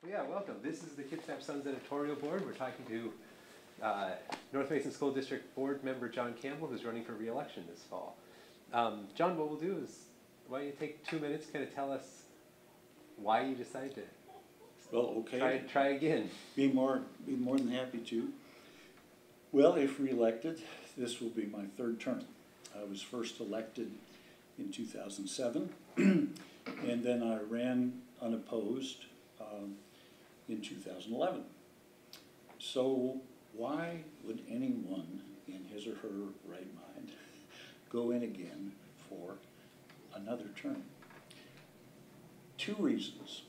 Well, yeah, welcome. This is the Kitsap Sun's editorial board. We're talking to North Mason School District Board member John Campbell, who's running for re-election this fall. John, what we'll do is, why don't you take 2 minutes, kind of tell us why you decided to try again. Be more than happy to. Well, if re-elected, this will be my third term. I was first elected in 2007, and then I ran unopposed in 2011. So why would anyone in his or her right mind go in again for another term? Two reasons.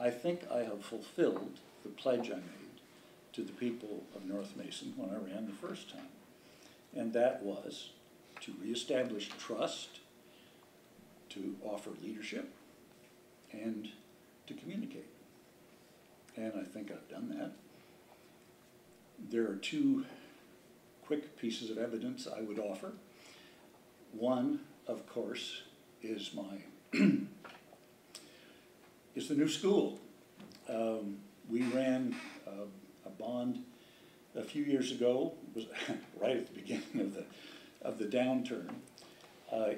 I think I have fulfilled the pledge I made to the people of North Mason when I ran the first time, and that was to reestablish trust, to offer leadership, and to communicate. And I think I've done that. There are two quick pieces of evidence I would offer. One, of course, is my is the new school. We ran a bond a few years ago. It was right at the beginning of the downturn.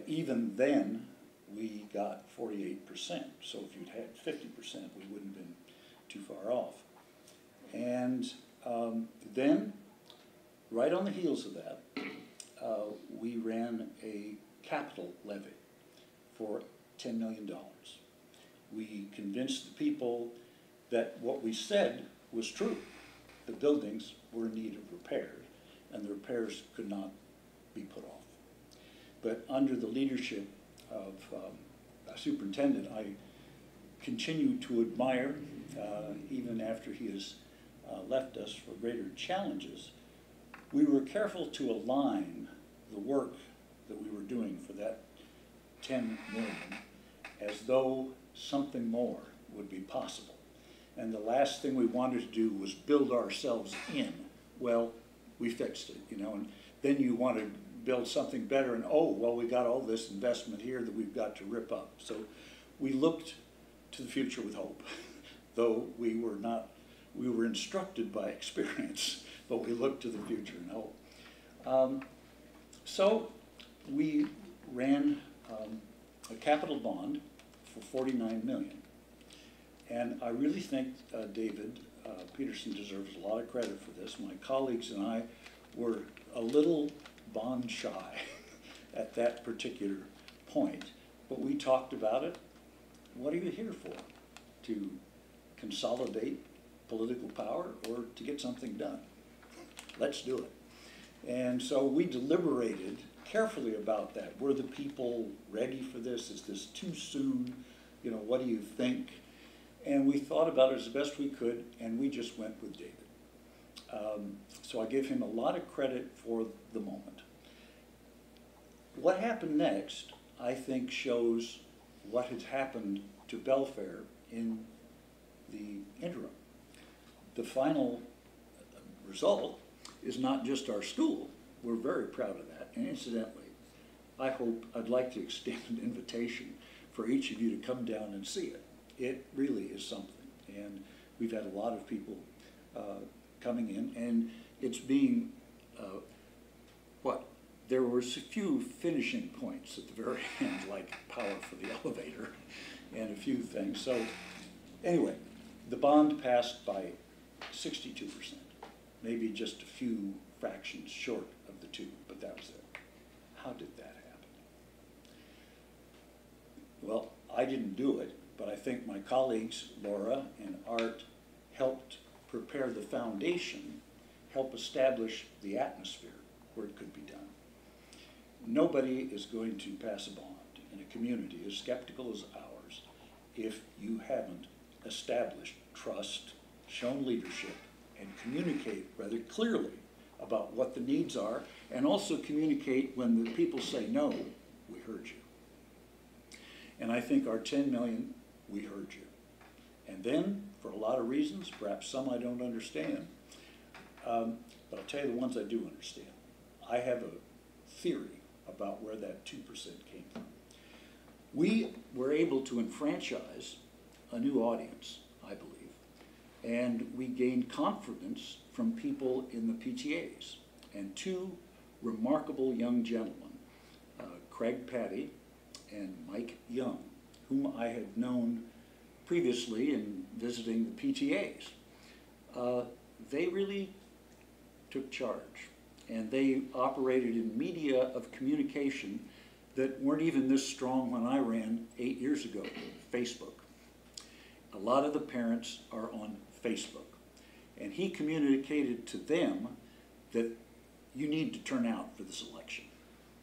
Even then, we got 48%. So if you'd had 50%, we wouldn't have been too far off. And then, right on the heels of that, we ran a capital levy for $10 million. We convinced the people that what we said was true. The buildings were in need of repair, and the repairs could not be put off. But under the leadership of a superintendent I continue to admire, even after he has left us for greater challenges, we were careful to align the work that we were doing for that $10 million as though something more would be possible. And the last thing we wanted to do was build ourselves in. Well, we fixed it, you know, and then you want to build something better, and oh, well, we got all this investment here that we've got to rip up. So we looked to the future with hope, though we were instructed by experience, but we looked to the future and hope. So we ran a capital bond for $49 million. And I really think David Peterson deserves a lot of credit for this. My colleagues and I were a little bond shy at that particular point, but we talked about it. What are you here for? To consolidate political power or to get something done? Let's do it. And so we deliberated carefully about that. Were the people ready for this? Is this too soon? You know, what do you think? And we thought about it as best we could, and we just went with David. So I give him a lot of credit for the moment. What happened next, I think, shows what had happened to Belfair in the interim. The final result is not just our school. We're very proud of that. And incidentally, I'd like to extend an invitation for each of you to come down and see it. It really is something. And we've had a lot of people coming in, and it's being, there were a few finishing points at the very end, like power for the elevator and a few things. So anyway, the bond passed by 62%, maybe just a few fractions short of the two, but that was it. How did that happen? Well, I didn't do it, but I think my colleagues, Laura and Art, helped prepare the foundation, help establish the atmosphere where it could be done. Nobody is going to pass a bond in a community as skeptical as ours if you haven't established trust, shown leadership, and communicate rather clearly about what the needs are, and also communicate when the people say no, we heard you. And I think our $10 million, we heard you. And then, for a lot of reasons, perhaps some I don't understand, but I'll tell you the ones I do understand. I have a theory about where that 2% came from. We were able to enfranchise a new audience, I believe, And we gained confidence from people in the PTAs. And two remarkable young gentlemen, Craig Patty and Mike Young, whom I had known previously in visiting the PTAs. They really took charge, and they operated in media of communication that weren't even this strong when I ran 8 years ago, Facebook. A lot of the parents are on Facebook, and he communicated to them that you need to turn out for this election.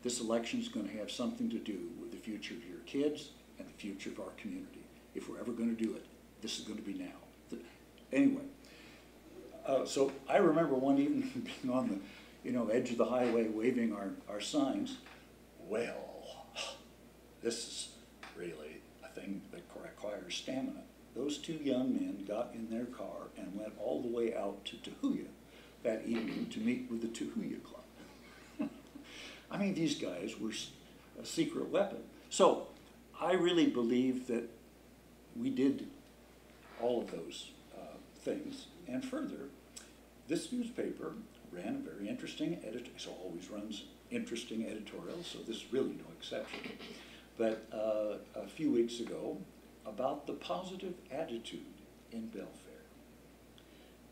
This election is going to have something to do with the future of your kids and the future of our community. If we're ever going to do it, this is going to be now. Anyway, so I remember one evening being on the edge of the highway waving our signs. Well, this is really a thing that requires stamina. Those two young men got in their car and went all the way out to Tahuya that evening to meet with the Tahuya Club. I mean, these guys were a secret weapon. So I really believe that we did all of those things. And further, this newspaper ran a very interesting editorial. So always runs interesting editorials, so this is really no exception. But a few weeks ago, about the positive attitude in Belfair.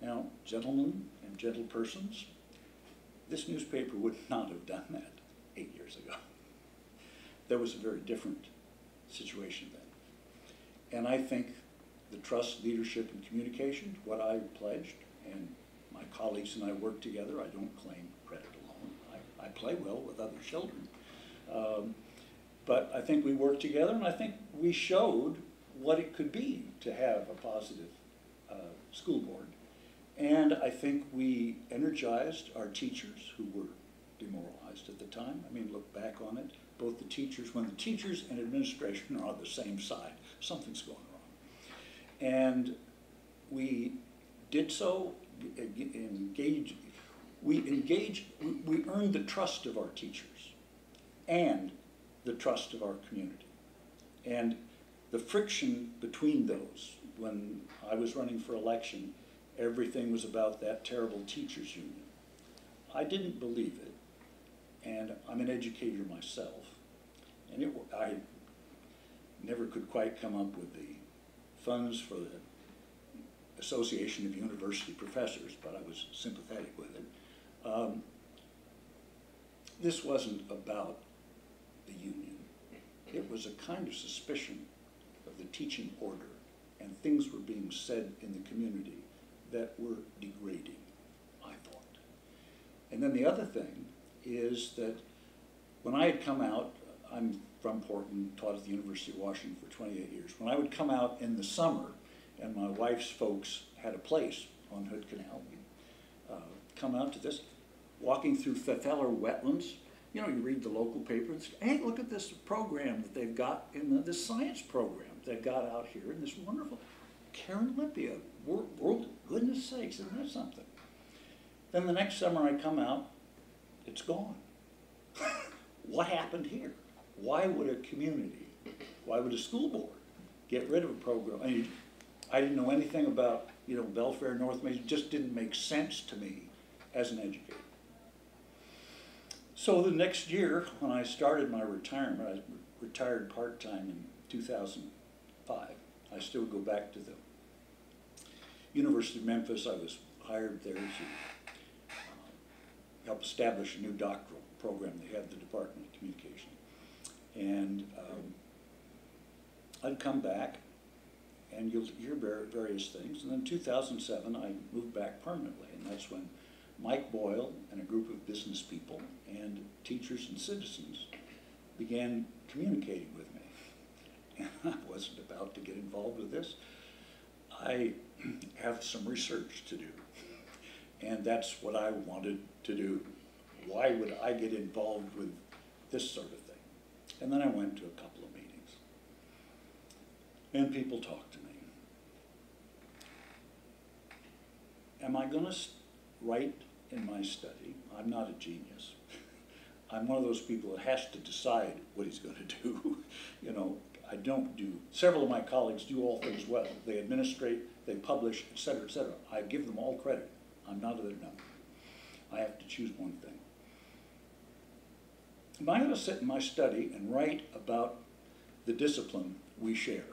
Now, gentlemen and gentlepersons, this newspaper would not have done that 8 years ago. There was a very different situation then. And I think the trust, leadership, and communication, what I pledged, and my colleagues and I work together. I don't claim credit alone. I play well with other children. But I think we worked together, and I think we showed what it could be to have a positive school board. And I think we energized our teachers who were demoralized at the time. I mean, look back on it, both the teachers, when the teachers and administration are on the same side, something's going wrong. And we did so, we earned the trust of our teachers and the trust of our community. And the friction between those, when I was running for election, everything was about that terrible teachers union. I didn't believe it, and I'm an educator myself, and I never could quite come up with the funds for the Association of University Professors, but I was sympathetic with it. This wasn't about the union. It was a kind of suspicion of the teaching order, and things were being said in the community that were degrading, I thought. And then the other thing is that when I had come out, I'm from Portland, taught at the University of Washington for 28 years. When I would come out in the summer, and my wife's folks had a place on Hood Canal, we'd come out to this, walking through Feller wetlands. You know, you read the local paper and say, hey, look at this program that they've got in this science program they've got out here in this wonderful Karen Olympia. World, goodness sakes, isn't that something? Then the next summer I come out, it's gone. What happened here? Why would a community, why would a school board get rid of a program? I mean, I didn't know anything about, Belfair, North Mason. It just didn't make sense to me as an educator. So the next year, when I started my retirement, I retired part-time in 2005. I still go back to the University of Memphis. I was hired there to help establish a new doctoral program they had, the Department of Communication. And I'd come back, and you'll hear various things. And then in 2007, I moved back permanently, and that's when Mike Boyle and a group of business people and teachers and citizens began communicating with me. And I wasn't about to get involved with this. I have some research to do, and that's what I wanted to do. Why would I get involved with this sort of thing? And then I went to a couple of meetings, and people talked to me. Am I going to write in my study? I'm not a genius. I'm one of those people that has to decide what he's going to do. I don't do. Several of my colleagues do all things well. They administrate, they publish, et cetera, et cetera. I give them all credit. I'm not their number. I have to choose one thing. Am I going to sit in my study and write about the discipline we share?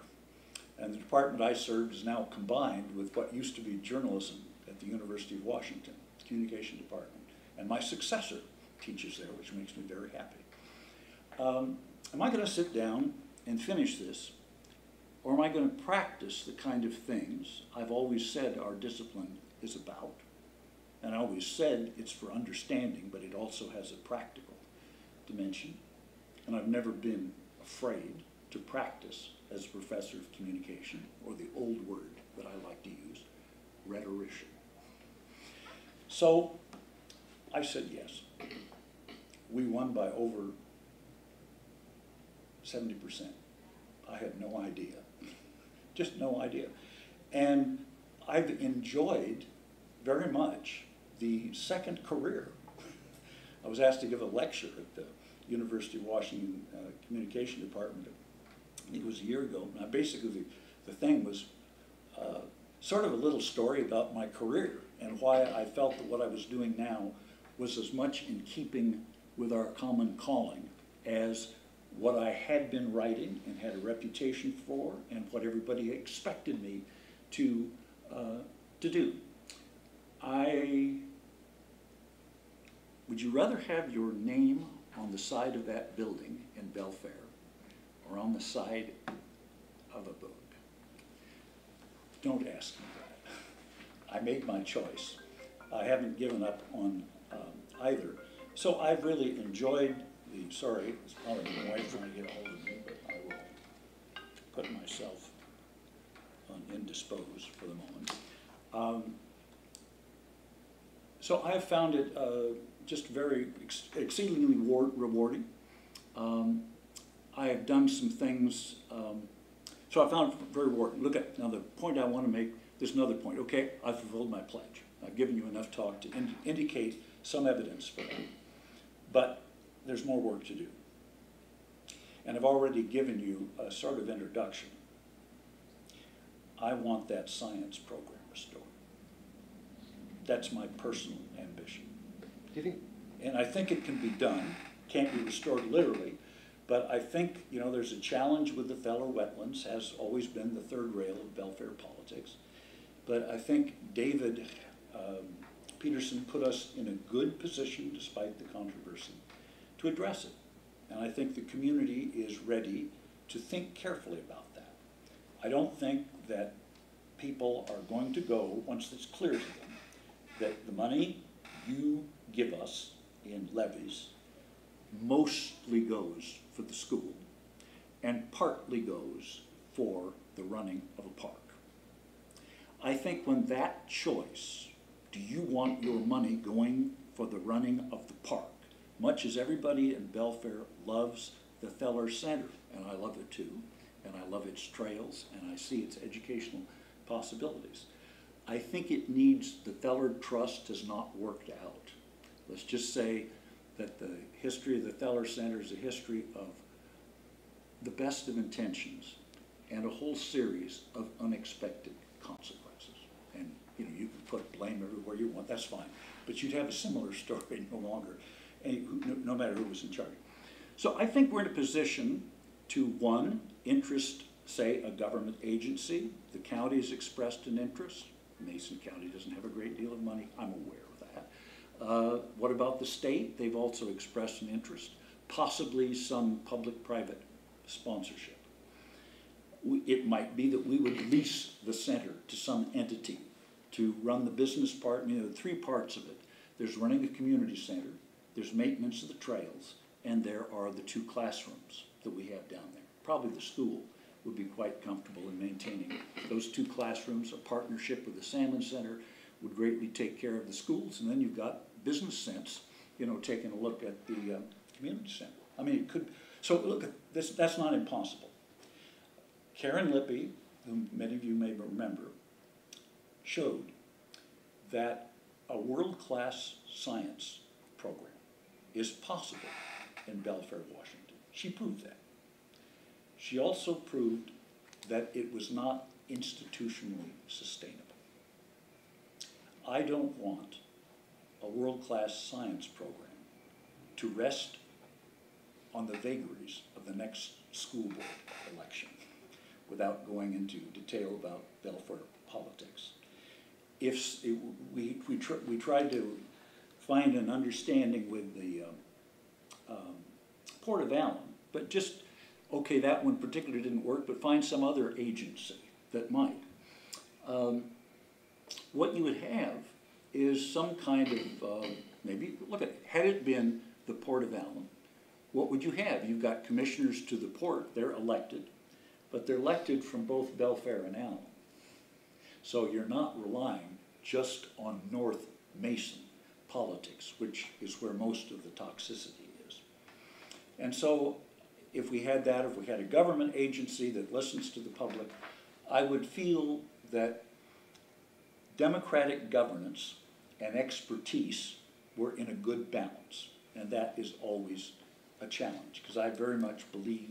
And the department I served is now combined with what used to be journalism at the University of Washington, communication department. And my successor teaches there, which makes me very happy. Am I going to sit down and finish this, or am I going to practice the kind of things I've always said our discipline is about? And I always said it's for understanding, but it also has a practical dimension. And I've never been afraid to practice as a professor of communication, or the old word that I like to use, rhetorician. So I said yes. We won by over 70%. I had no idea, just no idea. And I've enjoyed very much the second career. I was asked to give a lecture at the University of Washington Communication Department. I think it was a year ago. Now basically the thing was sort of a little story about my career and why I felt that what I was doing now was as much in keeping with our common calling as what I had been writing and had a reputation for, and what everybody expected me to do. Would you rather have your name on the side of that building in Belfair or on the side of a book? Don't ask me that. I made my choice. I haven't given up on either. So I've really enjoyed the, sorry, it's probably my wife trying to get a hold of me, but I will put myself on indisposed for the moment. So I've found it just very exceedingly rewarding. I have done some things, so I found it very rewarding. Look at, now the point I want to make, there's another point. Okay, I've fulfilled my pledge. I've given you enough talk to indicate some evidence for that. But there's more work to do. And I've already given you a sort of introduction. I want that science program restored. That's my personal ambition. Do you think? And I think it can be done. Can't be restored literally, but I think, you know, there's a challenge with the Feller wetlands, has always been the third rail of Belfair politics. But I think David Peterson put us in a good position, despite the controversy, to address it. And I think the community is ready to think carefully about that. I don't think that people are going to go, once it's clear to them, that the money you give us in levies mostly goes for the school and partly goes for the running of a park. I think when that choice, do you want your money going for the running of the park, much as everybody in Belfair loves the Feller Center, and I love it too, and I love its trails, and I see its educational possibilities. I think it needs, the Feller Trust has not worked out. Let's just say that the history of the Feller Center is a history of the best of intentions and a whole series of unexpected consequences. And you know, you can put blame everywhere you want, that's fine. But you'd have a similar story no longer, no matter who was in charge. So I think we're in a position to, one, interest, say, a government agency. The county has expressed an interest. Mason County doesn't have a great deal of money. I'm aware of that. What about the state? They've also expressed an interest, possibly some public-private sponsorship. It might be that we would lease the center to some entity to run the business part. I mean, there are three parts of it. There's running a community center, there's maintenance of the trails, and there are the 2 classrooms that we have down there. Probably the school would be quite comfortable in maintaining those 2 classrooms. A partnership with the Salmon Center would greatly take care of the schools, and then you've got business sense, you know, taking a look at the community center. I mean, it could, so look at this, that's not impossible. Karen Lippy, whom many of you may remember, showed that a world-class science program is possible in Belfair, Washington. She proved that. she also proved that it was not institutionally sustainable. I don't want a world-class science program to rest on the vagaries of the next school board election without going into detail about Belfort politics. We tried to find an understanding with the Port of Allen, but just, okay, that one particularly didn't work, but find some other agency that might. What you would have is some kind of, maybe, look at it, had it been the Port of Allen, what would you have? You've got commissioners to the port, they're elected, but they're elected from both Belfair and Allen. So you're not relying just on North Mason politics, which is where most of the toxicity is. And so if we had that, if we had a government agency that listens to the public, I would feel that democratic governance and expertise were in a good balance. And that is always a challenge, because I very much believe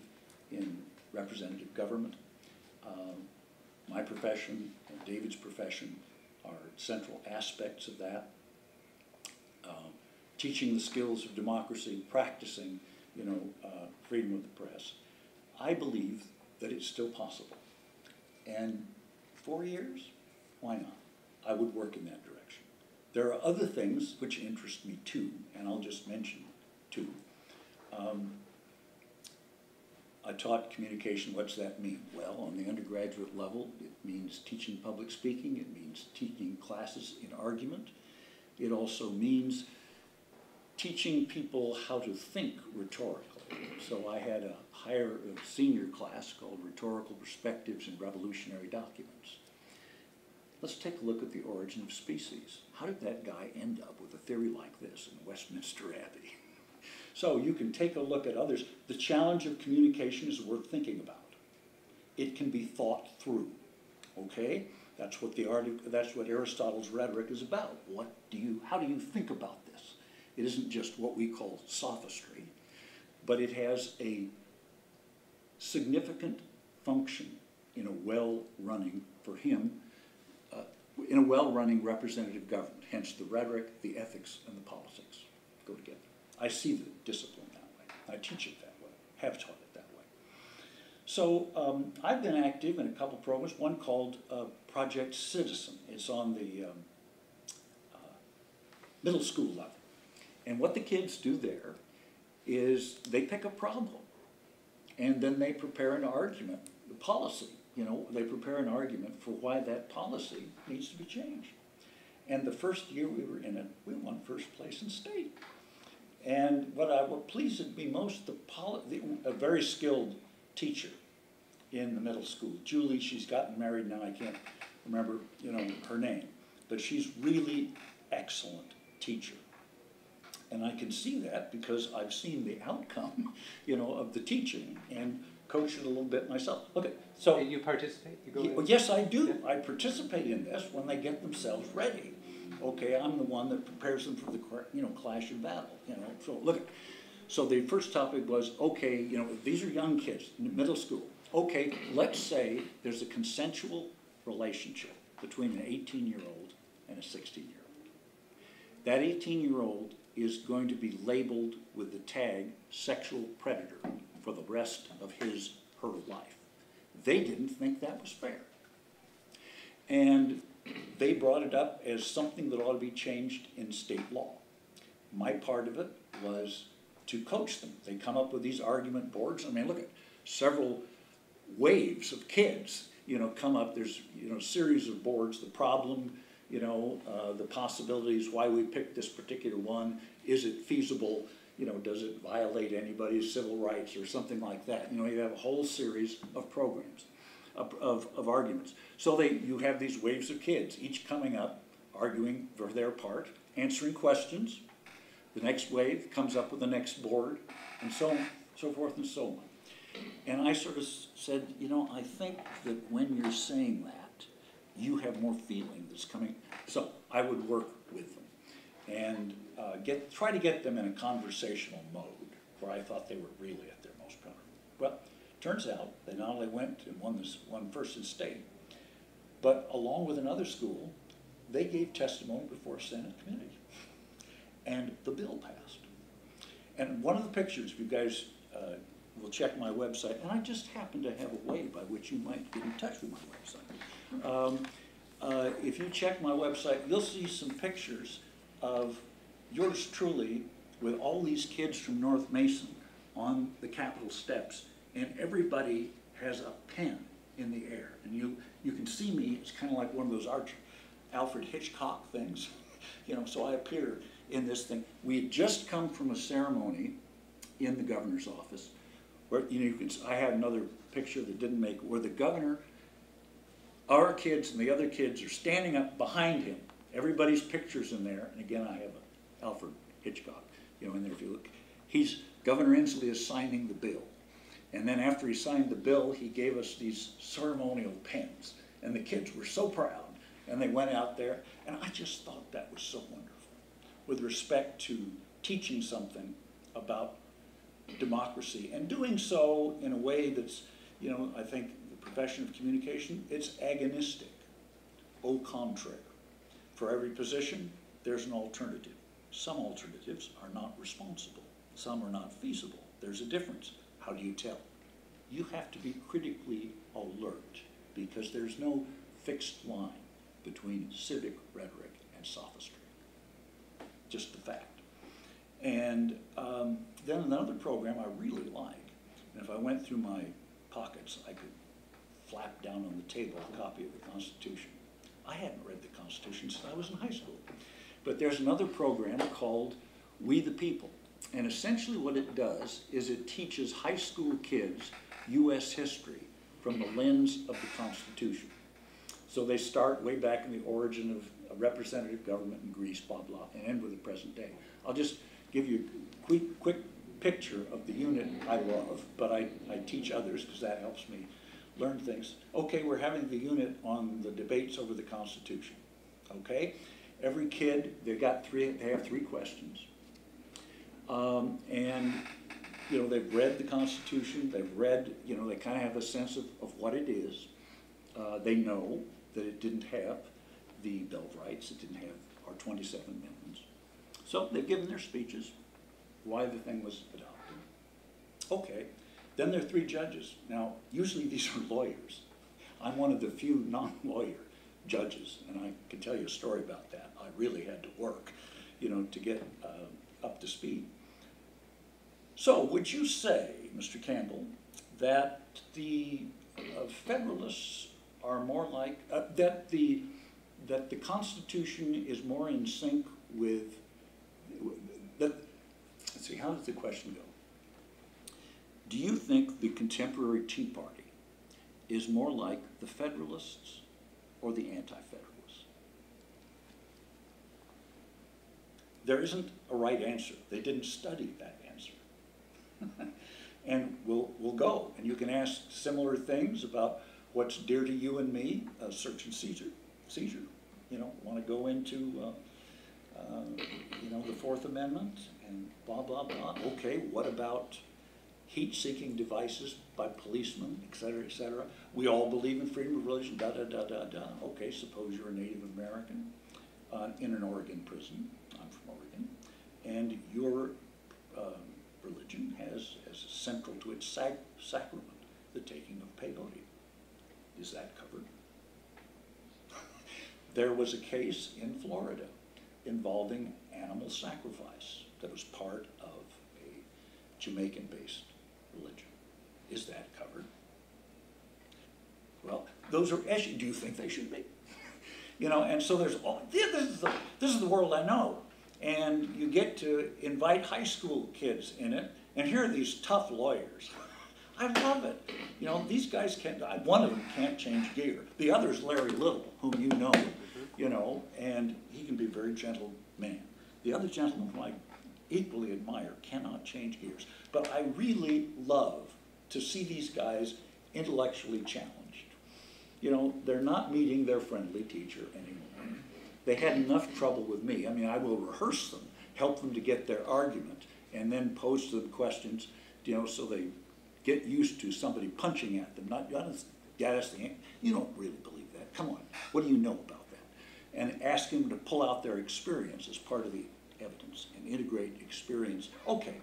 in representative government. My profession and David's profession are central aspects of that. Teaching the skills of democracy, practicing, freedom of the press. I believe that it's still possible. And 4 years, why not? I would work in that direction. There are other things which interest me too, and I'll just mention two. I taught communication. What's that mean? Well, on the undergraduate level, it means teaching public speaking. It means teaching classes in argument. It also means teaching people how to think rhetorically. So I had a senior class called Rhetorical Perspectives in Revolutionary Documents. Let's take a look at the origin of species. How did that guy end up with a theory like this in Westminster Abbey? So you can take a look at others. The challenge of communication is worth thinking about. It can be thought through, okay? That's what Aristotle's rhetoric is about. How do you think about this? It isn't just what we call sophistry, but it has a significant function in a well-running, for him, in a well-running representative government. Hence the rhetoric, the ethics, and the politics go together. I see the discipline that way. I teach it that way, have taught it that way. So I've been active in a couple programs, one called Project Citizen. It's on the middle school level. And what the kids do there is they pick a problem, and then they prepare an argument, the policy, they prepare an argument for why that policy needs to be changed. And the first year we were in it, we won first place in state. And what pleased me most, a very skilled teacher in the middle school, Julie, she's gotten married now, I can't remember, her name, but she's really excellent teacher. And I can see that because I've seen the outcome, of the teaching and coached it a little bit myself. Okay, so. And you participate? You go in? Yes, I do. Yeah. I participate in this when they get themselves ready. Okay, I'm the one that prepares them for the, clash of battle, So look, so the first topic was, okay, these are young kids, middle school. Okay, let's say there's a consensual relationship between an 18-year-old and a 16-year-old. That 18-year-old is going to be labeled with the tag sexual predator for the rest of her life. They didn't think that was fair. And they brought it up as something that ought to be changed in state law. My part of it was to coach them. They come up with these argument boards. I mean, look at several waves of kids, come up. There's, a series of boards, the problem, the possibilities, why we picked this particular one, is it feasible, does it violate anybody's civil rights or something like that. You have a whole series of programs, of arguments. So you have these waves of kids, each coming up, arguing for their part, answering questions. The next wave comes up with the next board, and so on, so forth and so on. And I sort of said, I think that when you're saying that, you have more feeling that's coming. So I would work with them and try to get them in a conversational mode where I thought they were really at their most powerful. Well, turns out they not only went and won first in state, but along with another school, they gave testimony before a Senate committee. And the bill passed. And one of the pictures, if you guys will check my website, and I just happen to have a way by which you might get in touch with my website. If you check my website, you'll see some pictures of yours truly with all these kids from North Mason on the Capitol steps, and everybody has a pen in the air. And you can see me, it's kind of like one of those Alfred Hitchcock things, you know, so I appear in this thing. We had just come from a ceremony in the governor's office where, you know, I had another picture that didn't make, where the governor, our kids and the other kids are standing up behind him. Everybody's picture's in there, and again, I have a Alfred Hitchcock, you know, in there if you look. Governor Inslee is signing the bill. And then after he signed the bill, he gave us these ceremonial pens. And the kids were so proud. And they went out there, and I just thought that was so wonderful with respect to teaching something about democracy and doing so in a way that's, you know, I think the profession of communication, it's agonistic, au contraire. For every position, there's an alternative. Some alternatives are not responsible. Some are not feasible. There's a difference. How do you tell? You have to be critically alert because there's no fixed line between civic rhetoric and sophistry. Just the fact. And then another program I really like, and if I went through my pockets, I could flap down on the table a copy of the Constitution. I hadn't read the Constitution since I was in high school. But there's another program called We the People. And essentially what it does is it teaches high school kids U.S. history from the lens of the Constitution. So they start way back in the origin of a representative government in Greece, blah, blah, and end with the present day. I'll just give you a quick picture of the unit I love, but I teach others because that helps me learn things. Okay, we're having the unit on the debates over the Constitution. Okay, every kid, they have three questions. And, you know, they've read the Constitution, they've read, you know, they kind of have a sense of what it is. They know that it didn't have the Bill of Rights, it didn't have our 27 amendments. So they've given their speeches, why the thing was adopted. Okay, then there are three judges. Now, usually these are lawyers. I'm one of the few non-lawyer judges, and I can tell you a story about that. I really had to work, you know, to get up to speed. So, would you say, Mr. Campbell, that the Federalists are more like, that the Constitution is more in sync with, let's see, how does the question go? Do you think the contemporary Tea Party is more like the Federalists or the Anti-Federalists? There isn't a right answer. They didn't study that answer. And we'll go, and you can ask similar things about what's dear to you and me, search and seizure. You know, want to go into, you know, the Fourth Amendment and blah, blah, blah. Okay, what about heat-seeking devices by policemen, et cetera, et cetera? We all believe in freedom of religion, da, da, da, da, da. Okay, suppose you're a Native American in an Oregon prison. I'm from Oregon. And your religion has as central to its sacrament the taking of peyote. Is that covered? There was a case in Florida involving animal sacrifice that was part of a Jamaican-based religion. Is that covered? Well, those are issues. Do you think they should be? You know, and so there's all, this is the world I know. And you get to invite high school kids in it, and here are these tough lawyers. I love it. You know, these guys can't, one of them can't change gear. The other's Larry Little, whom you know, and he can be a very gentle man. The other gentleman who I equally admire cannot change gears. But I really love to see these guys intellectually challenged. You know, they're not meeting their friendly teacher anymore. They had enough trouble with me. I mean, I will rehearse them, help them to get their argument, and then pose to them questions, you know, so they get used to somebody punching at them, not just, yeah, that's the, you don't really believe that, come on, what do you know about that? And ask them to pull out their experience as part of the evidence and integrate experience. Okay,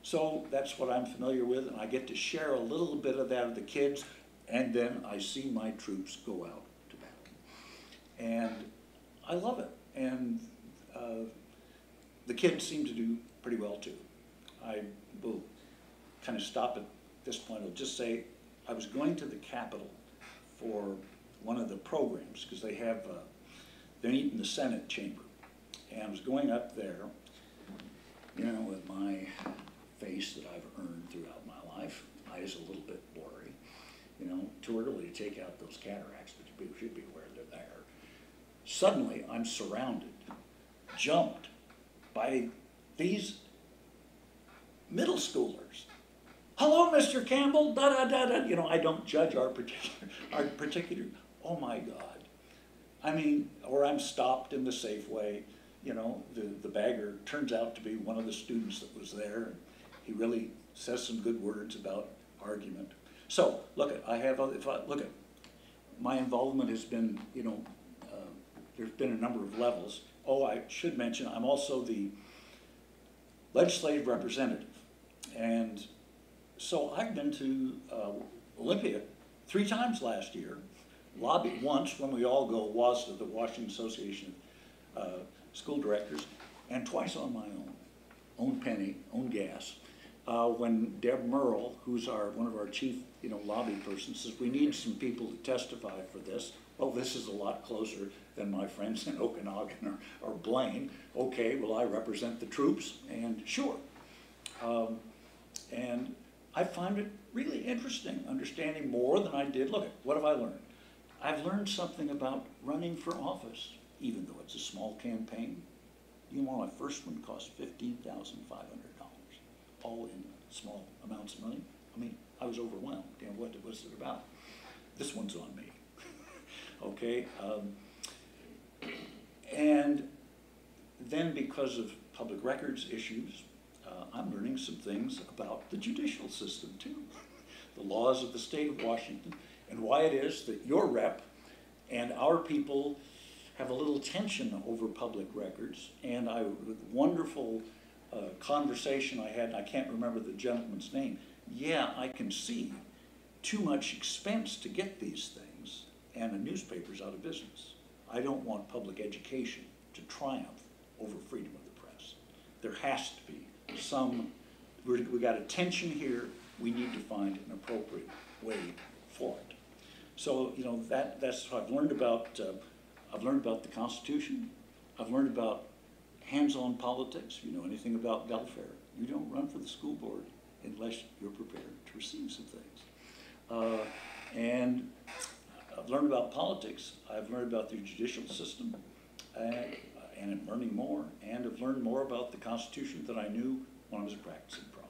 so that's what I'm familiar with, and I get to share a little bit of that with the kids, and then I see my troops go out to battle. And I love it, and the kids seem to do pretty well too. I will kind of stop at this point. I'll just say I was going to the Capitol for one of the programs, because they have, they meet in the Senate chamber. And I was going up there, you know, with my face that I've earned throughout my life, eyes a little bit blurry, you know, too early to take out those cataracts, but you should be aware they're there. Suddenly, I'm surrounded, jumped by these middle schoolers. Hello, Mr. Campbell, da-da-da-da. You know, I don't judge our particular, oh my God. I mean, or I'm stopped in the Safeway, you know, the bagger turns out to be one of the students that was there, and he really says some good words about argument. So, look at, look at, my involvement has been, you know, there's been a number of levels. Oh, I should mention, I'm also the legislative representative. And so I've been to Olympia 3 times last year, lobbied once when we all go, WASDA, the Washington Association of School Directors, and twice on my own penny, own gas. When Deb Merle, who's one of our chief, you know, lobby persons, says we need some people to testify for this. Well, this is a lot closer than my friends in Okanagan or Blaine. Okay, well, I represent the troops, and sure. And I find it really interesting, understanding more than I did. Look, what have I learned? I've learned something about running for office, even though it's a small campaign. You know, my first one cost $15,500, all in small amounts of money. I mean, I was overwhelmed. You know, what was it about? This one's on me. Okay, and then because of public records issues, I'm learning some things about the judicial system too, the laws of the state of Washington, and why it is that your rep and our people have a little tension over public records. And wonderful conversation I had, and I can't remember the gentleman's name. Yeah, I can see too much expense to get these things, and the newspaper's out of business. I don't want public education to triumph over freedom of the press. There has to be some, we got a tension here, we need to find an appropriate way for it. So, you know, that's what I've learned about the Constitution. I've learned about hands-on politics. If you know anything about Belfair, you don't run for the school board unless you're prepared to receive some things. And I've learned about politics. I've learned about the judicial system, and I'm learning more. And I've learned more about the Constitution than I knew when I was a practicing prof.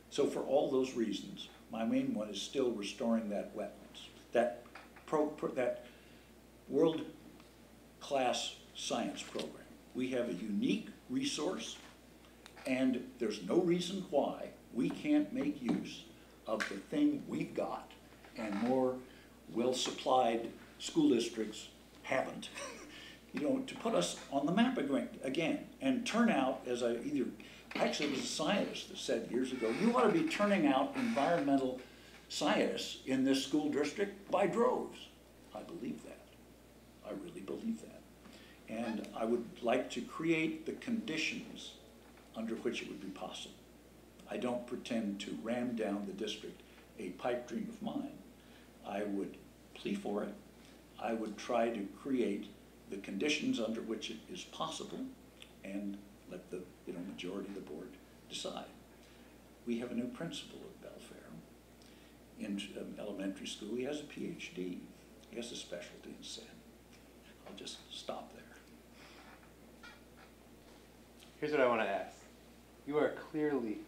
So for all those reasons, my main one is still restoring that wetlands, that world-class science program. We have a unique resource, and there's no reason why we can't make use of the thing we've got, and more well-supplied school districts haven't, you know, to put us on the map again, and turn out, actually it was a scientist that said years ago, you ought to be turning out environmental scientists in this school district by droves. I believe that. I really believe that. And I would like to create the conditions under which it would be possible. I don't pretend to ram down the district a pipe dream of mine. I would plea for it. I would try to create the conditions under which it is possible, and let the majority of the board decide. We have a new principal at Belfair in elementary school. He has a PhD. He has a specialty in SEN. I'll just stop there. Here's what I want to ask. You are clearly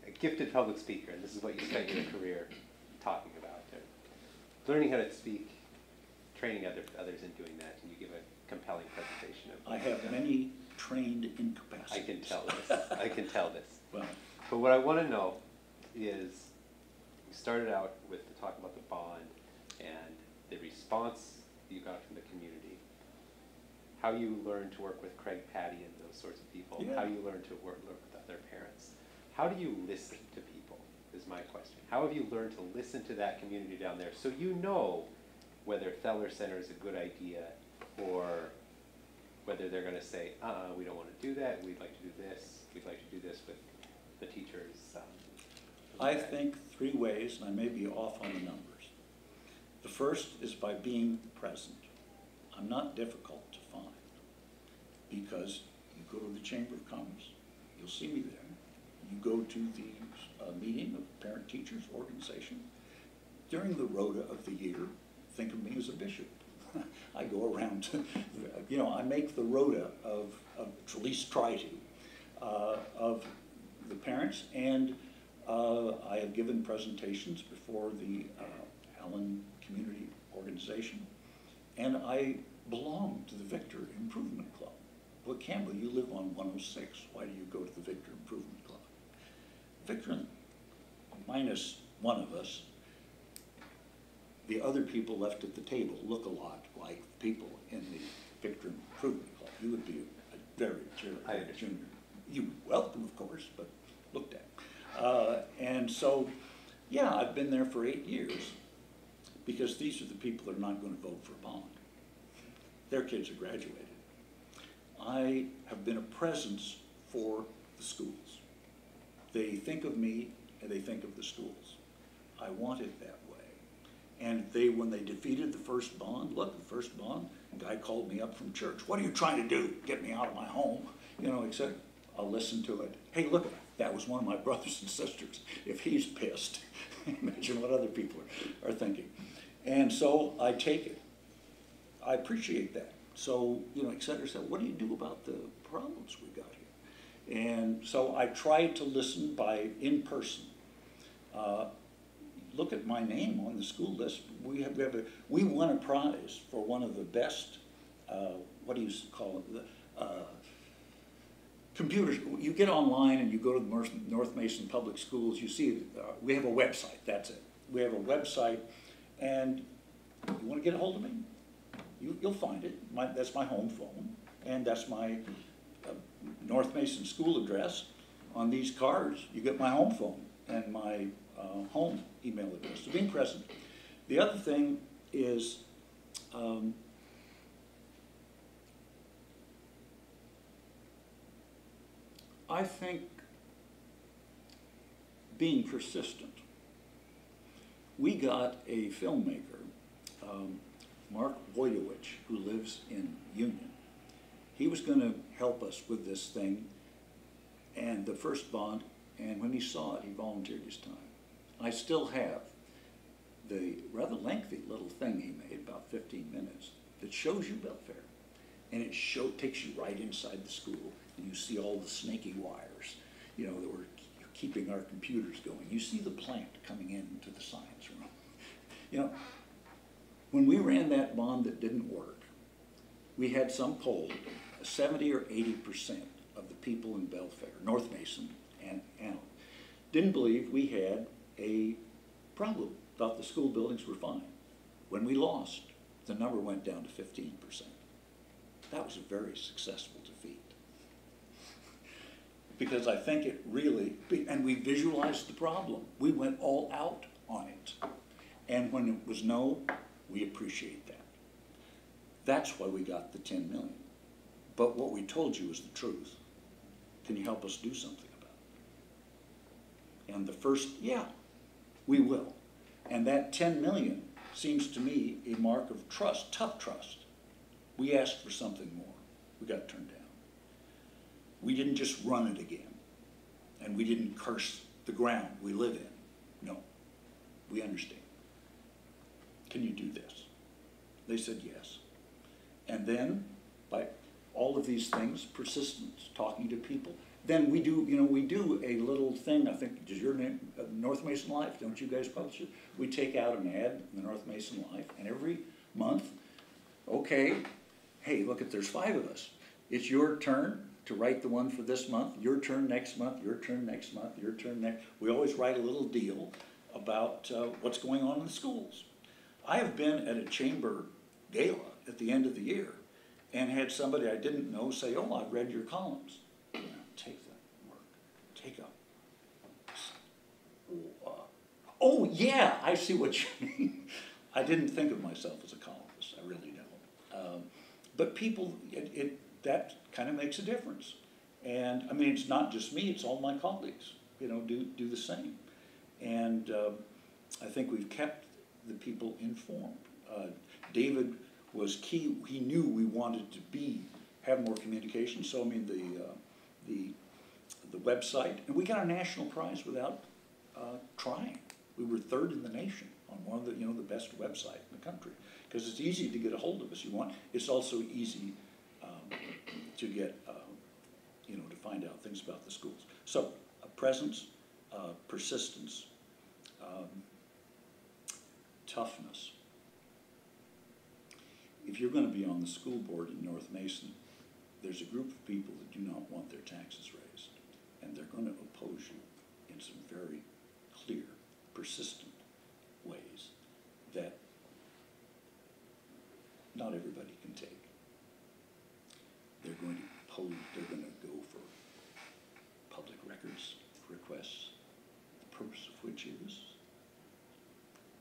a gifted public speaker, and this is what you spent your career talking about. Learning how to speak, training others in doing that, and you give a compelling presentation of I have many trained incapacities. I can tell this. I can tell this. Well, but what I want to know is we started out with the talk about the bond and the response you got from the community. How you learned to work with Craig Patty and those sorts of people. Yeah. How you learned to work with other parents. How do you listen to people is my question. How have you learned to listen to that community down there so you know whether Feller Center is a good idea or whether they're going to say, we don't want to do that, we'd like to do this, we'd like to do this with the teachers. I think 3 ways, and I may be off on the numbers. The first is by being present. I'm not difficult to find because you go to the Chamber of Commerce, you'll see me there. You go to the meeting of parent-teachers organization. During the rota of the year, think of me as a bishop. I go around to, I make the rota of at least try to, of the parents, and I have given presentations before the Allen Community Organization, and I belong to the Victor Improvement Club. Well, Campbell, you live on 106. Why do you go to the Victor Improvement Club? Victor, minus one of us, the other people left at the table look a lot like people in the Victor Improvement Club. You would be a very junior. You welcome, of course, but looked at. And so, yeah, I've been there for 8 years because these are the people that are not going to vote for a bond. Their kids are graduated. I have been a presence for the schools. They think of me and they think of the schools. I want it that way. And when they defeated the first bond, look, the first bond, a guy called me up from church. What are you trying to do? Get me out of my home? Except I'll listen to it. Hey, look, that was one of my brothers and sisters. If he's pissed, imagine what other people are thinking. And so I take it. I appreciate that. So, et cetera, so what do you do about the problems we got here? And so I try to listen by in person. Look at my name on the school list. We won a prize for one of the best, what do you call it, computers. You get online and you go to the North Mason Public Schools, you see, we have a website, that's it. We have a website, and you want to get a hold of me? You'll find it. That's my home phone, and that's my North Mason school address. On these cards, you get my home phone and my home email address. So being present. The other thing is I think being persistent. We got a filmmaker, Mark Wojtowicz, who lives in Union. He was going to help us with this thing and the first bond, and when he saw it, he volunteered his time. I still have the rather lengthy little thing he made, about 15 minutes, that shows you Belfair. And it takes you right inside the school, and you see all the snaky wires, that were keeping our computers going. You see the plant coming into the science room. When we ran that bond that didn't work, we had some polled, 70 or 80% of the people in Belfair, North Mason and Allen, didn't believe we had a problem, thought the school buildings were fine. When we lost, the number went down to 15%. That was a very successful defeat. Because I think it really, and we visualized the problem. We went all out on it. And when it was no, we appreciate that. That's why we got the 10 million. But what we told you is the truth. Can you help us do something about it? And the first, yeah, we will. And that 10 million seems to me a mark of trust, tough trust. We asked for something more. We got turned down. We didn't just run it again. And we didn't curse the ground we live in. No, we understand. Can you do this? They said yes. And then, by all of these things, persistence, talking to people, then we do, we do a little thing, I think, does your name, North Mason Life, don't you guys publish it? We take out an ad in the North Mason Life, and every month, okay, hey, look, if there's 5 of us, it's your turn to write the one for this month, your turn next month, your turn next month, your turn next. We always write a little deal about what's going on in the schools. I have been at a chamber gala at the end of the year and had somebody I didn't know say, oh, I've read your columns. You know, take that work, take up. Oh yeah, I see what you mean. I didn't think of myself as a columnist, I really don't. But people, that kind of makes a difference. And I mean, it's not just me, it's all my colleagues, you know, do the same. And I think we've kept the people informed. David was key. He knew we wanted to have more communication. So I mean, the website, and we got a national prize without trying. We were third in the nation on one of the the best website in the country, because it's easy to get a hold of us. It's also easy to get to find out things about the schools. So presence, persistence, toughness. If you're going to be on the school board in North Mason, there's a group of people that do not want their taxes raised, and they're going to oppose you in some very clear, persistent ways that not everybody can take. They're going to go for public records requests, the purpose of which is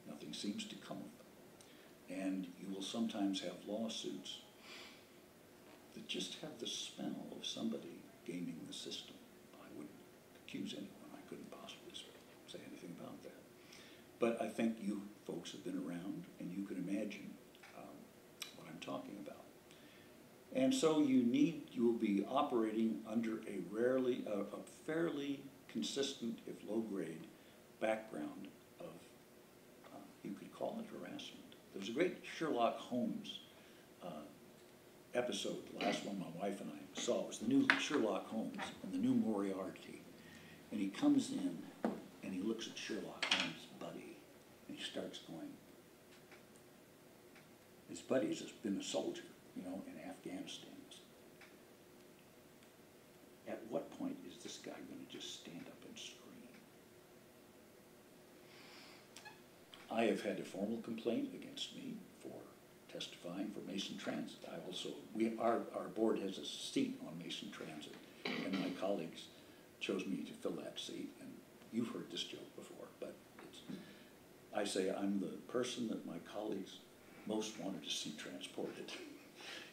nothing seems to come of them. And you will sometimes have lawsuits that just have the smell of somebody gaming the system. I wouldn't accuse anyone. I couldn't possibly say anything about that. But I think you folks have been around, and you can imagine what I'm talking about. And so you will be operating under a fairly consistent, if low-grade, background of, you could call it harassment. There was a great Sherlock Holmes episode, the last one my wife and I saw. It was the new Sherlock Holmes and the new Moriarty. And he comes in and he looks at Sherlock Holmes' buddy, and he starts going, his buddy has been a soldier, in Afghanistan. At what point is this guy going to just stand up and scream? I have had a formal complaint against me for testifying for Mason Transit. Our board has a seat on Mason Transit, and my colleagues chose me to fill that seat. And you've heard this joke before, but I say I'm the person that my colleagues most wanted to see transported.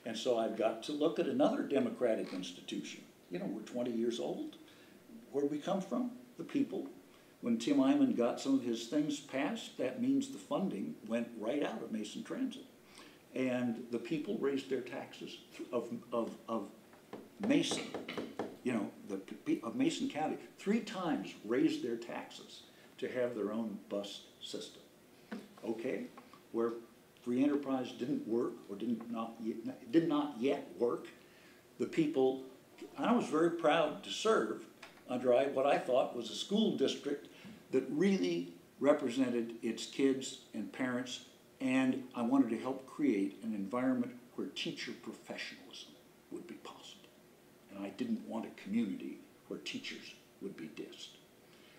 And so I've got to look at another democratic institution. We're 20 years old. Where we come from? The people. When Tim Eyman got some of his things passed, that means the funding went right out of Mason Transit. And the people raised their taxes of Mason, of Mason County, 3 times raised their taxes to have their own bus system. Okay? Where free enterprise didn't work, or did not yet work, the people, I was very proud to serve under what I thought was a school district that really represented its kids and parents, and I wanted to help create an environment where teacher professionalism would be possible. And I didn't want a community where teachers would be dissed.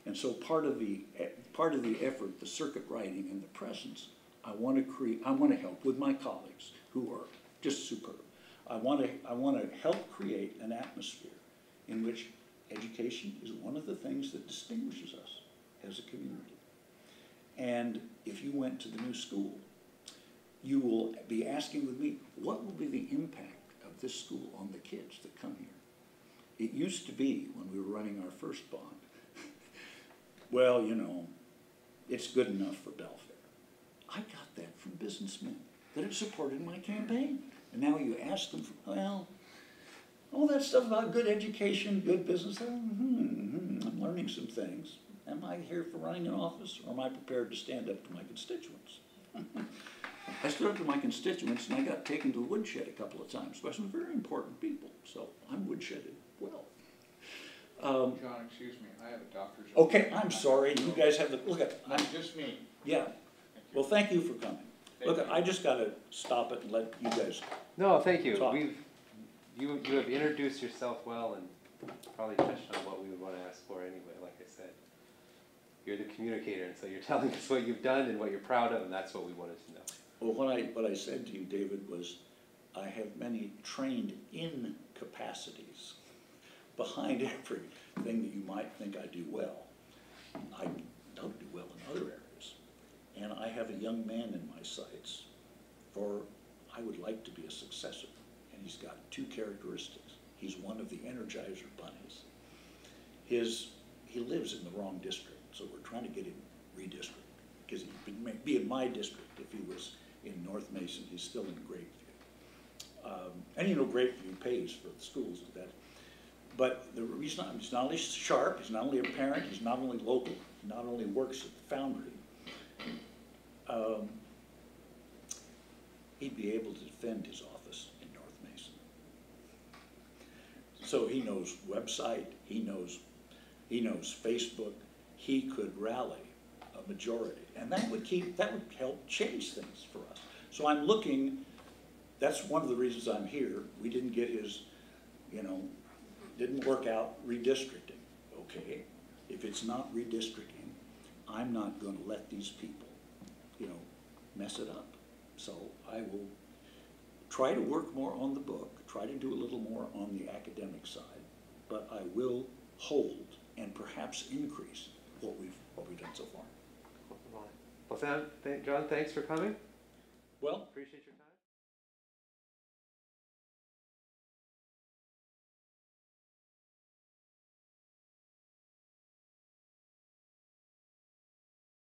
And so part of the effort, the circuit riding and the presence, I want to help with my colleagues who are just superb. I want to help create an atmosphere in which education is one of the things that distinguishes us as a community. And if you went to the new school, you will be asking with me, what will be the impact of this school on the kids that come here? It used to be, when we were running our first bond, well, it's good enough for Belfair. I got that from businessmen that had supported my campaign. And now you ask them, all that stuff about good education, good business, I'm learning some things. Am I here for running an office, or am I prepared to stand up to my constituents? I stood up to my constituents, and I got taken to the woodshed a couple of times by some very important people, so I'm woodshedded well. John, excuse me, I have a doctor's appointment. Okay, I'm sorry, you guys have Just me. Yeah. Well, thank you for coming. Look, I just got to stop it and let you guys No, thank you. talk. you have introduced yourself well and probably touched on what we would want to ask for anyway, like I said. You're the communicator, and so you're telling us what you've done and what you're proud of, and that's what we wanted to know. Well, what I said to you, David, was I have many trained in capacities. Behind everything that you might think I do well, I don't do well in other areas. And I have a young man in my sights, for I would like to be a successor. And he's got two characteristics. He's one of the Energizer bunnies. He lives in the wrong district, so we're trying to get him redistricted. Because he'd be in my district if he was in North Mason. He's still in Grapeview. And you know, Grapeview pays for the schools to that. But he's not only sharp, he's not only a parent, he's not only local, he not only works at the foundry. He'd be able to defend his office in North Mason. So he knows website, he knows Facebook. He could rally a majority, and that would help change things for us. So I'm looking. That's one of the reasons I'm here. We didn't get his, didn't work out redistricting. Okay, if it's not redistricting, I'm not going to let these people, mess it up. So I will try to work more on the book, try to do a little more on the academic side, but I will hold and perhaps increase what we've done so far. Well, John, thanks for coming. Well, appreciate your time.